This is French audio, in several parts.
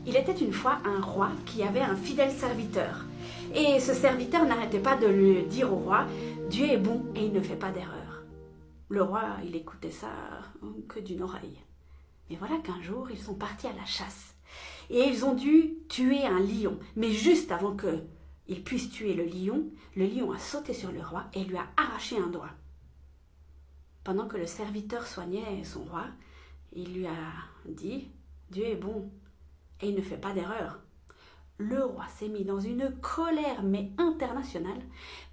Il était une fois un roi qui avait un fidèle serviteur. Et ce serviteur n'arrêtait pas de lui dire au roi « Dieu est bon et il ne fait pas d'erreur ». Le roi, il écoutait ça que d'une oreille. Mais voilà qu'un jour, ils sont partis à la chasse. Et ils ont dû tuer un lion. Mais juste avant qu'ils puissent tuer le lion a sauté sur le roi et lui a arraché un doigt. Pendant que le serviteur soignait son roi, il lui a dit « Dieu est bon et il ne fait pas d'erreur ». Le roi s'est mis dans une colère mais internationale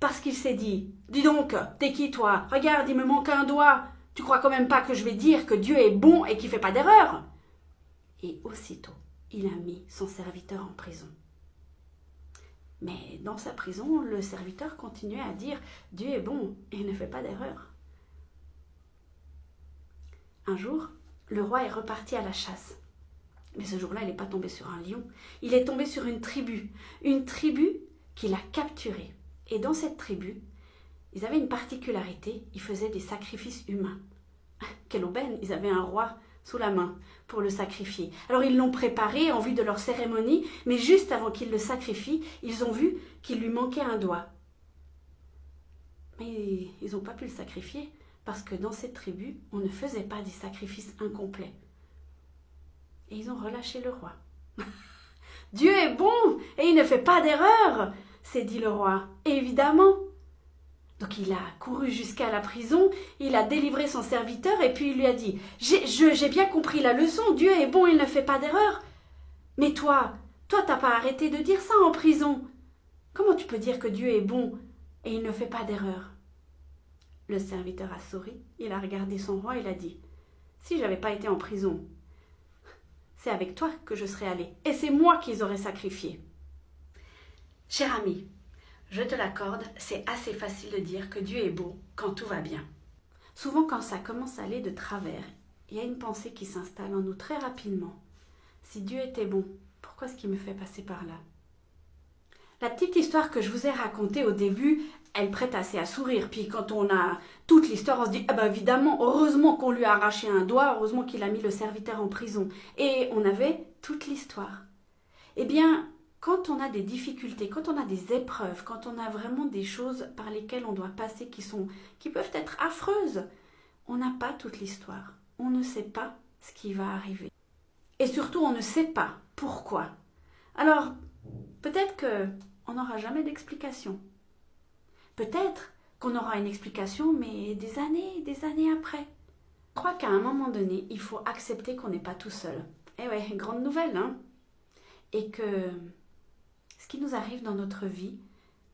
parce qu'il s'est dit « Dis donc, t'es qui toi? Regarde, il me manque un doigt. Tu crois quand même pas que je vais dire que Dieu est bon et qu'il fait pas d'erreur ?» Et aussitôt, il a mis son serviteur en prison. Mais dans sa prison, le serviteur continuait à dire « Dieu est bon et il ne fait pas d'erreur ». Un jour, le roi est reparti à la chasse. Mais ce jour-là, il n'est pas tombé sur un lion. Il est tombé sur une tribu qu'il a capturée. Et dans cette tribu, ils avaient une particularité, ils faisaient des sacrifices humains. Quelle aubaine, ils avaient un roi sous la main pour le sacrifier. Alors ils l'ont préparé en vue de leur cérémonie, mais juste avant qu'ils le sacrifient, ils ont vu qu'il lui manquait un doigt. Mais ils n'ont pas pu le sacrifier, parce que dans cette tribu, on ne faisait pas des sacrifices incomplets. Et ils ont relâché le roi. « Dieu est bon et il ne fait pas d'erreur !» s'est dit le roi. Évidemment. Donc il a couru jusqu'à la prison, il a délivré son serviteur et puis il lui a dit « J'ai bien compris la leçon, Dieu est bon, il ne fait pas d'erreur. Mais toi, t'as pas arrêté de dire ça en prison. Comment tu peux dire que Dieu est bon et il ne fait pas d'erreur ?» Le serviteur a souri, il a regardé son roi et il a dit « Si j'avais pas été en prison, c'est avec toi que je serais allé et c'est moi qu'ils auraient sacrifié. » Cher ami, je te l'accorde, c'est assez facile de dire que Dieu est beau quand tout va bien. Souvent quand ça commence à aller de travers, il y a une pensée qui s'installe en nous très rapidement. Si Dieu était bon, pourquoi est-ce qu'il me fait passer par là? La petite histoire que je vous ai racontée au début, elle prête assez à sourire. Puis quand on a toute l'histoire, on se dit « Ah ben évidemment, heureusement qu'on lui a arraché un doigt, heureusement qu'il a mis le serviteur en prison. » Et on avait toute l'histoire. Eh bien, quand on a des difficultés, quand on a des épreuves, quand on a vraiment des choses par lesquelles on doit passer qui peuvent être affreuses, on n'a pas toute l'histoire. On ne sait pas ce qui va arriver. Et surtout, on ne sait pas pourquoi. Alors, peut-être qu'on n'aura jamais d'explication. Peut-être qu'on aura une explication, mais des années après. Je crois qu'à un moment donné, il faut accepter qu'on n'est pas tout seul. Eh ouais, grande nouvelle, hein? Et que ce qui nous arrive dans notre vie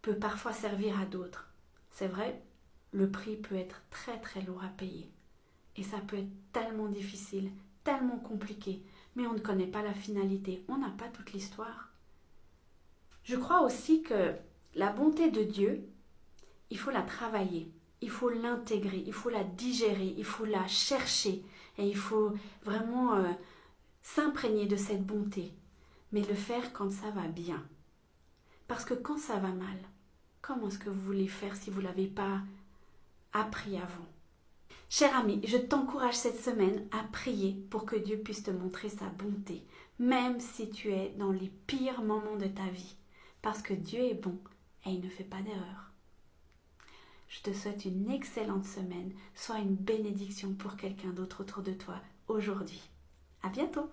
peut parfois servir à d'autres. C'est vrai, le prix peut être très très lourd à payer. Et ça peut être tellement difficile, tellement compliqué, mais on ne connaît pas la finalité, on n'a pas toute l'histoire. Je crois aussi que la bonté de Dieu, il faut la travailler, il faut l'intégrer, il faut la digérer, il faut la chercher et il faut vraiment s'imprégner de cette bonté, mais le faire quand ça va bien. Parce que quand ça va mal, comment est-ce que vous voulez faire si vous ne l'avez pas appris avant? Cher ami, je t'encourage cette semaine à prier pour que Dieu puisse te montrer sa bonté, même si tu es dans les pires moments de ta vie, parce que Dieu est bon et il ne fait pas d'erreur. Je te souhaite une excellente semaine. Sois une bénédiction pour quelqu'un d'autre autour de toi aujourd'hui. À bientôt!